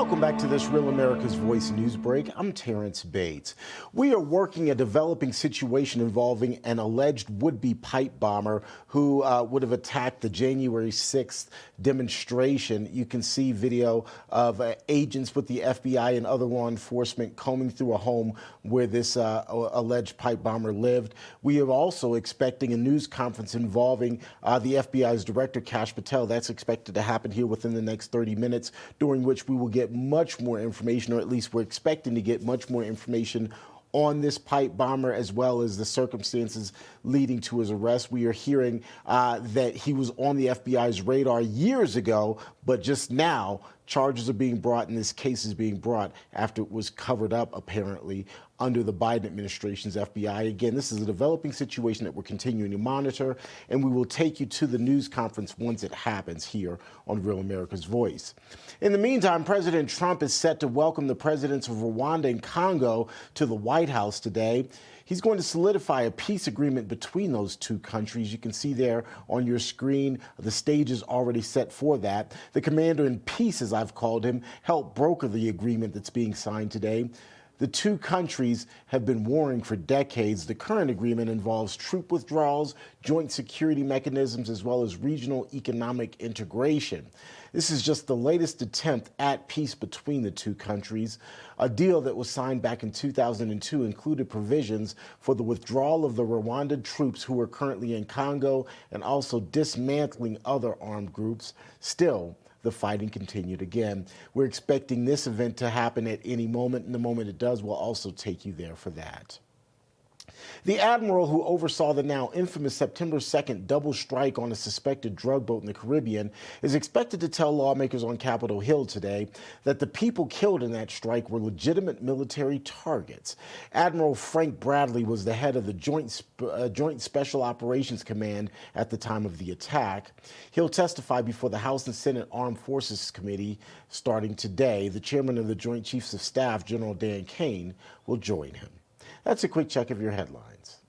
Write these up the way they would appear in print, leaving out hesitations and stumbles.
Welcome back to this Real America's Voice news break. I'm Terence Bates. We are working a developing situation involving an alleged would-be pipe bomber who would have attacked the January 6th demonstration. You can see video of agents with the FBI and other law enforcement combing through a home where this alleged pipe bomber lived. We are also expecting a news conference involving the FBI's Director Kash Patel. That's expected to happen here within the next 30 minutes, during which we will get much more information, or at least we're expecting to get much more information on this pipe bomber, as well as the circumstances leading to his arrest. We are hearing that he was on the FBI's radar years ago, but just now charges are being brought, and this case is being brought after it was covered up, apparently, under the Biden administration's FBI. Again, this is a developing situation that we're continuing to monitor, and we will take you to the news conference once it happens here on Real America's Voice. In the meantime, President Trump is set to welcome the presidents of Rwanda and Congo to the White House today. He's going to solidify a peace agreement between those two countries. You can see there on your screen, the stage is already set for that. The commander in peace, as I've called him, helped broker the agreement that's being signed today. The two countries have been warring for decades. The current agreement involves troop withdrawals, joint security mechanisms, as well as regional economic integration. This is just the latest attempt at peace between the two countries. A deal that was signed back in 2002 included provisions for the withdrawal of the Rwandan troops who are currently in Congo, and also dismantling other armed groups. Still, the fighting continued again. We're expecting this event to happen at any moment, and the moment it does, we'll also take you there for that. The admiral who oversaw the now infamous September 2nd double strike on a suspected drug boat in the Caribbean is expected to tell lawmakers on Capitol Hill today that the people killed in that strike were legitimate military targets. Admiral Frank Bradley was the head of the Joint Special Operations Command at the time of the attack. He'll testify before the House and Senate Armed Forces Committee starting today. The chairman of the Joint Chiefs of Staff, General Dan Keane, will join him. That's a quick check of your headlines.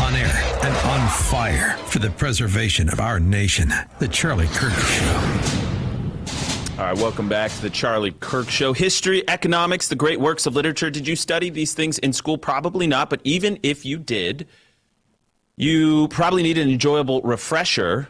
On air and on fire for the preservation of our nation. The Charlie Kirk Show. All right, welcome back to the Charlie Kirk Show. History, economics, the great works of literature. Did you study these things in school? Probably not, but even if you did, you probably need an enjoyable refresher,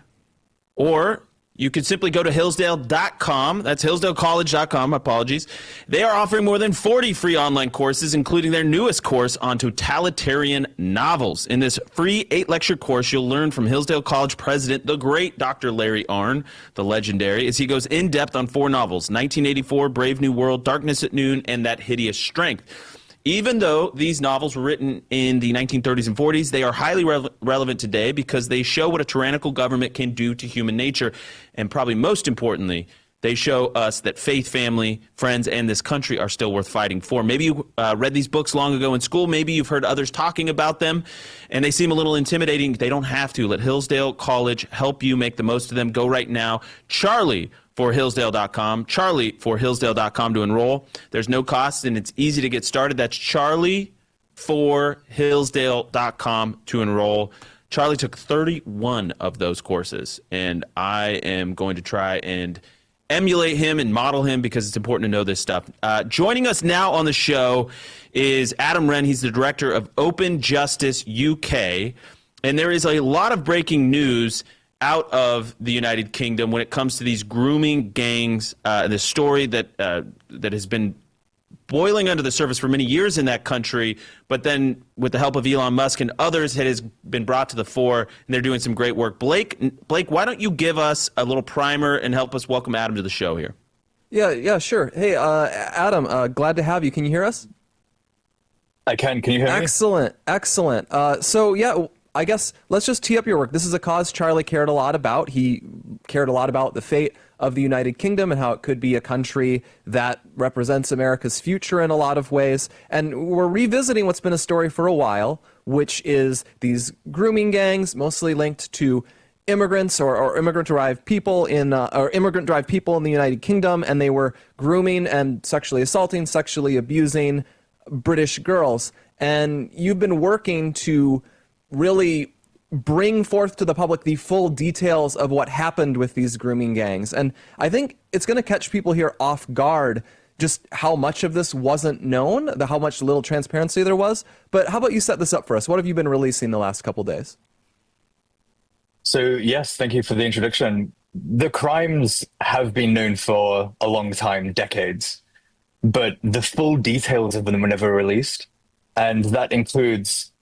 or you could simply go to Hillsdale.com. That's HillsdaleCollege.com. Apologies. They are offering more than 40 free online courses, including their newest course on totalitarian novels. In this free 8-lecture course, you'll learn from Hillsdale College president, the great Dr. Larry Arnn, the legendary, as he goes in depth on 4 novels: 1984, Brave New World, Darkness at Noon, and That Hideous Strength. Even though these novels were written in the 1930s and 40s, they are highly relevant today because they show what a tyrannical government can do to human nature. And probably most importantly, they show us that faith, family, friends, and this country are still worth fighting for. Maybe you read these books long ago in school. Maybe you've heard others talking about them, and they seem a little intimidating. They don't have to. Let Hillsdale College help you make the most of them. Go right now. Charlie for Hillsdale.com. Charlie for Hillsdale.com to enroll. There's no cost, and it's easy to get started. That's Charlie for Hillsdale.com to enroll. Charlie took 31 of those courses, and I am going to try and emulate him and model him because it's important to know this stuff. Joining us now on the show is Adam Wren. He's the director of Open Justice UK, and there is a lot of breaking news out of the United Kingdom when it comes to these grooming gangs. The story that has been boiling under the surface for many years in that country, but then with the help of Elon Musk and others, it has been brought to the fore, and they're doing some great work. Blake, why don't you give us a little primer and help us welcome Adam to the show here? Yeah, sure. Hey, Adam, glad to have you. Can you hear us? I can. Can you hear me? Excellent. So, yeah, I guess let's just tee up your work. This is a cause Charlie cared a lot about. He cared a lot about the fate of the United Kingdom and how it could be a country that represents America's future in a lot of ways. And we're revisiting what's been a story for a while, which is these grooming gangs, mostly linked to immigrants or immigrant-derived people or immigrant-derived people in the United Kingdom, and they were grooming and sexually assaulting, sexually abusing British girls. And you've been working to really bring forth to the public the full details of what happened with these grooming gangs. And I think it's going to catch people here off guard just how much of this wasn't known, how much little transparency there was. But how about you set this up for us? What have you been releasing the last couple days? So, yes, thank you for the introduction. The crimes have been known for a long time, decades, but the full details of them were never released. And that includes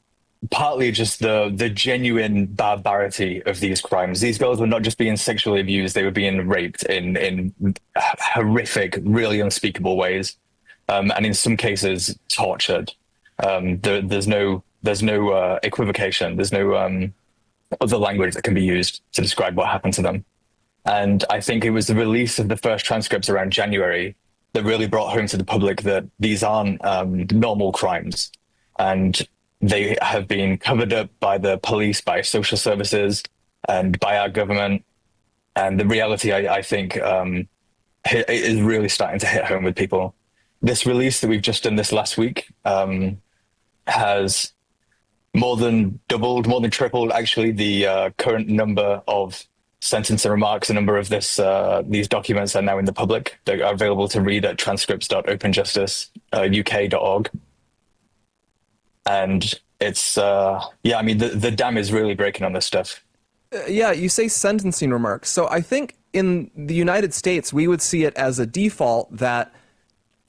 partly just the genuine barbarity of these crimes. These girls were not just being sexually abused, they were being raped in horrific, really unspeakable ways. And in some cases, tortured. There's no equivocation. There's no other language that can be used to describe what happened to them. And I think it was the release of the first transcripts around January that really brought home to the public that these aren't normal crimes. And they have been covered up by the police, by social services, and by our government. And the reality, I think, is really starting to hit home with people. This release that we've just done this last week has more than doubled, more than tripled, actually, the current number of sentence and remarks. A number of these documents are now in the public. They are available to read at transcripts.openjusticeuk.org. And it's, the dam is really breaking on this stuff. Yeah, you say sentencing remarks. So I think in the United States, we would see it as a default that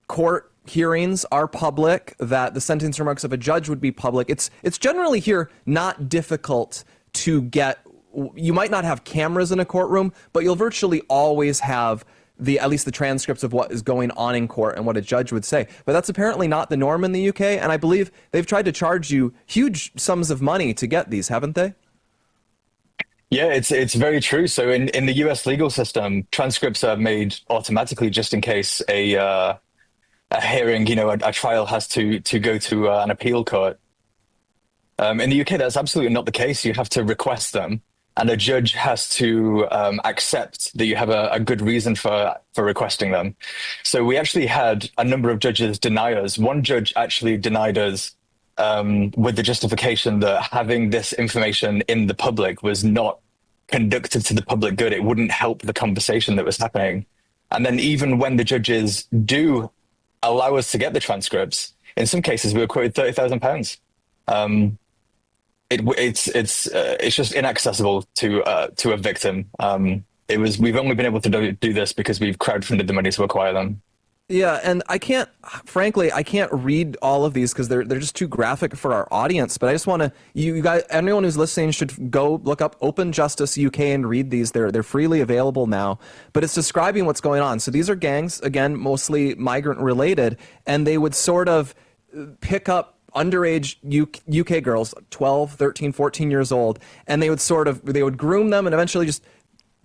court hearings are public, that the sentencing remarks of a judge would be public. It's generally here not difficult to get. You might not have cameras in a courtroom, but you'll virtually always have at least the transcripts of what is going on in court and what a judge would say. But that's apparently not the norm in the UK, and I believe they've tried to charge you huge sums of money to get these, haven't they? Yeah, it's very true. So in the US legal system, transcripts are made automatically just in case a hearing, a trial has to go to an appeal court. In the UK, that's absolutely not the case. You have to request them. And a judge has to accept that you have a good reason for requesting them. So we actually had a number of judges deny us. One judge actually denied us with the justification that having this information in the public was not conducive to the public good. It wouldn't help the conversation that was happening. And then even when the judges do allow us to get the transcripts, in some cases we were quoted £30,000. It's just inaccessible to a victim. We've only been able to do this because we've crowdfunded the money to acquire them. Yeah, and I can't read all of these because they're just too graphic for our audience. But I just want to, you guys, anyone who's listening should go look up Open Justice UK and read these. They're freely available now. But it's describing what's going on. So these are gangs, again, mostly migrant related, and they would sort of pick up underage UK girls, 12, 13, 14 years old, and they would groom them and eventually just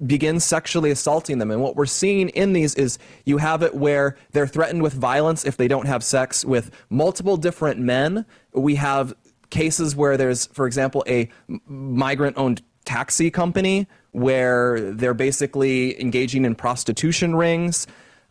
begin sexually assaulting them. And what we're seeing in these is you have it where they're threatened with violence if they don't have sex with multiple different men. We have cases where there's, for example, a migrant-owned taxi company where they're basically engaging in prostitution rings.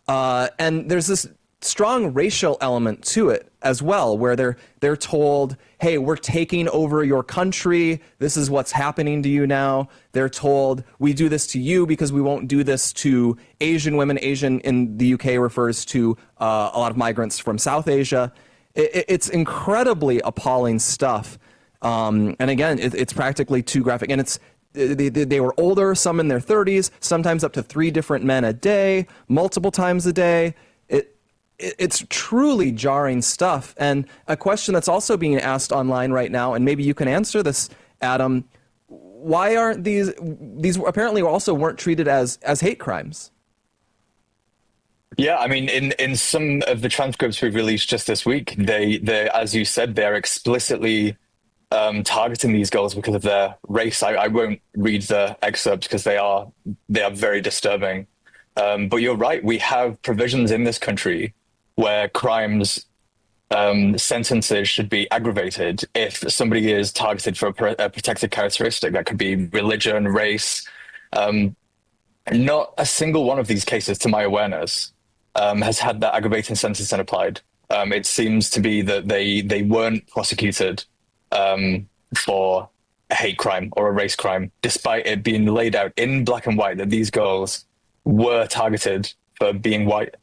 And there's this strong racial element to it as well, where they're told, hey, we're taking over your country. This is what's happening to you now. They're told, we do this to you because we won't do this to Asian women. Asian in the UK refers to a lot of migrants from South Asia. It's incredibly appalling stuff. And again, it's practically too graphic. And they were older, some in their 30s, sometimes up to 3 different men a day, multiple times a day. It's truly jarring stuff. And a question that's also being asked online right now, and maybe you can answer this, Adam, why aren't these apparently also weren't treated as hate crimes? Yeah, I mean, in some of the transcripts we've released just this week, they as you said, they're explicitly targeting these girls because of their race. I won't read the excerpts because they are very disturbing. But you're right, we have provisions in this country where crimes sentences should be aggravated if somebody is targeted for a protected characteristic. That could be religion, race. Not a single one of these cases, to my awareness, has had that aggravating sentence applied. It seems to be that they weren't prosecuted for a hate crime or a race crime, despite it being laid out in black and white that these girls were targeted for being white.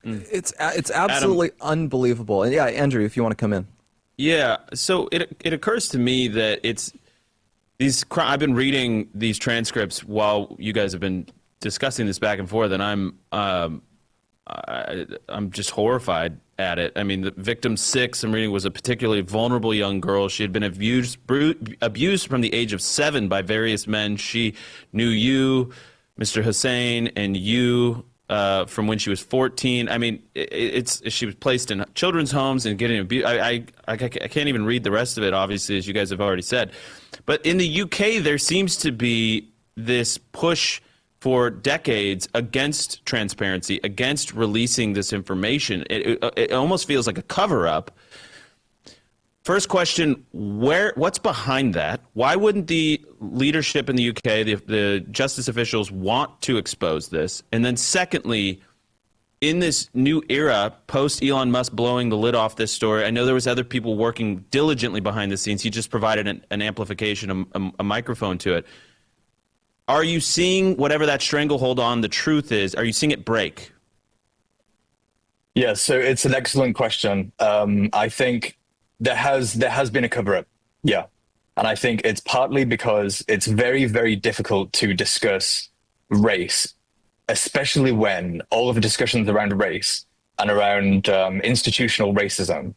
It's absolutely unbelievable. And yeah, Andrew, if you want to come in. Yeah, so it occurs to me that I've been reading these transcripts while you guys have been discussing this back and forth, and I'm just horrified at it. I mean, the victim 6 I'm reading was a particularly vulnerable young girl. She had been abused from the age of 7 by various men. She knew you, Mr. Hussein, and you from when she was 14. I mean, she was placed in children's homes and getting abused. I can't even read the rest of it, obviously, as you guys have already said. But in the UK, there seems to be this push for decades against transparency, against releasing this information. It almost feels like a cover-up. First question, what's behind that? Why wouldn't the leadership in the UK, the justice officials, want to expose this? And then secondly, in this new era, post Elon Musk blowing the lid off this story, I know there was other people working diligently behind the scenes. He just provided an amplification, a microphone to it. Are you seeing whatever that stranglehold on the truth is, are you seeing it break? Yeah, so it's an excellent question. I think there has been a cover-up, yeah. And I think it's partly because it's very, very difficult to discuss race, especially when all of the discussions around race and around institutional racism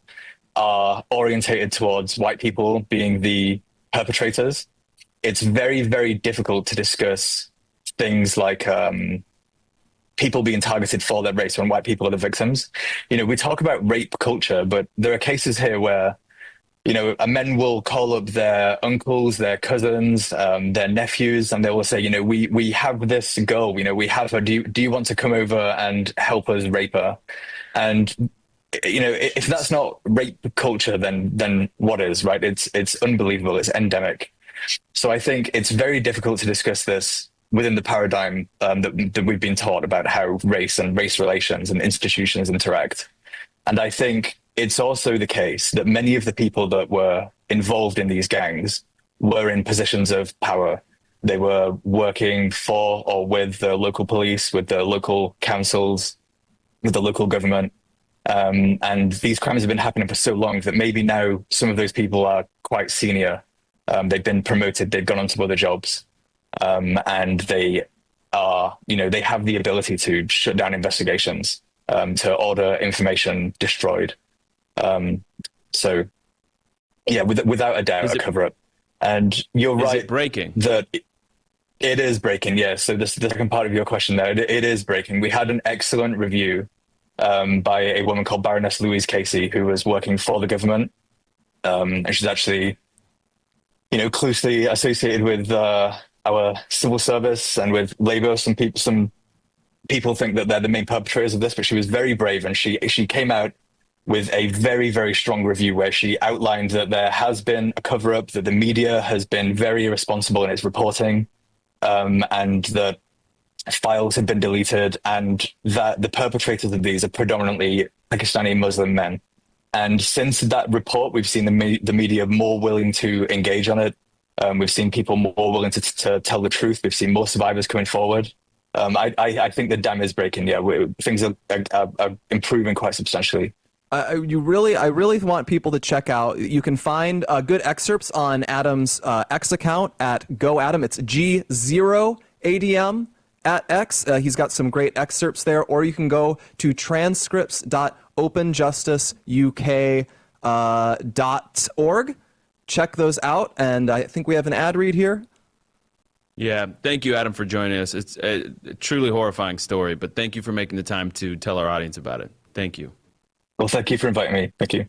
are orientated towards white people being the perpetrators. It's very, very difficult to discuss things like people being targeted for their race when white people are the victims. You know, we talk about rape culture, but there are cases here where, you know, men will call up their uncles, their cousins, their nephews, and they will say, you know, we have this girl, you know, we have her. Do you want to come over and help us rape her? And, you know, if that's not rape culture, then what is, right? It's unbelievable. It's endemic. So I think it's very difficult to discuss this within the paradigm that we've been taught about how race and race relations and institutions interact. And I think it's also the case that many of the people that were involved in these gangs were in positions of power. They were working for or with the local police, with the local councils, with the local government. And these crimes have been happening for so long that maybe now some of those people are quite senior. They've been promoted, they've gone on to other jobs. And they are, you know, they have the ability to shut down investigations, to order information destroyed. So, yeah, without a doubt, a cover-up. And you're right. Is it breaking? That it is breaking, yeah. So the second part of your question there, it is breaking. We had an excellent review by a woman called Baroness Casey, who was working for the government. And she's actually, you know, closely associated with our civil service and with Labour. Some people think that they're the main perpetrators of this, but she was very brave, and she came out with a very, very strong review where she outlined that there has been a cover-up, that the media has been very irresponsible in its reporting, and that files have been deleted, and that the perpetrators of these are predominantly Pakistani Muslim men. And since that report, we've seen the media more willing to engage on it. We've seen people more willing to tell the truth. We've seen more survivors coming forward. I think the dam is breaking. Yeah, things are improving quite substantially. I really want people to check out. You can find good excerpts on Adam's X account at GoAdam. It's G0ADM at X. He's got some great excerpts there. Or you can go to transcripts.openjusticeuk.org. Check those out. And I think we have an ad read here. Yeah, thank you, Adam, for joining us. It's a truly horrifying story, but thank you for making the time to tell our audience about it. Thank you. Well, thank you for inviting me. Thank you.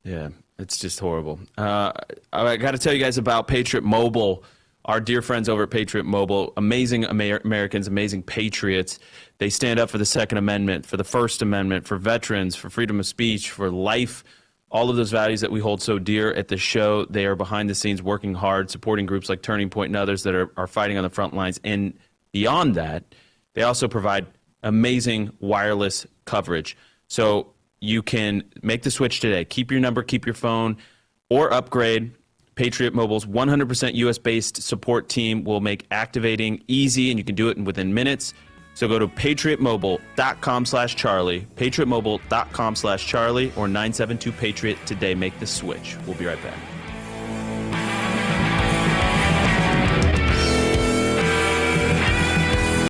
Yeah, it's just horrible. I got to tell you guys about Patriot Mobile. our dear friends over at Patriot Mobile, amazing Americans, amazing patriots. They stand up for the Second Amendment, for the First Amendment, for veterans, for freedom of speech, for life, all of those values that we hold so dear at the show. They are behind the scenes working hard, supporting groups like Turning Point and others that are fighting on the front lines. And beyond that, they also provide amazing wireless coverage. So you can make the switch today. Keep your number, keep your phone, or upgrade. Patriot Mobile's 100% US-based support team will make activating easy, and you can do it within minutes. So go to patriotmobile.com/Charlie, patriotmobile.com/Charlie, or 972-PATRIOT today. Make the switch. We'll be right back.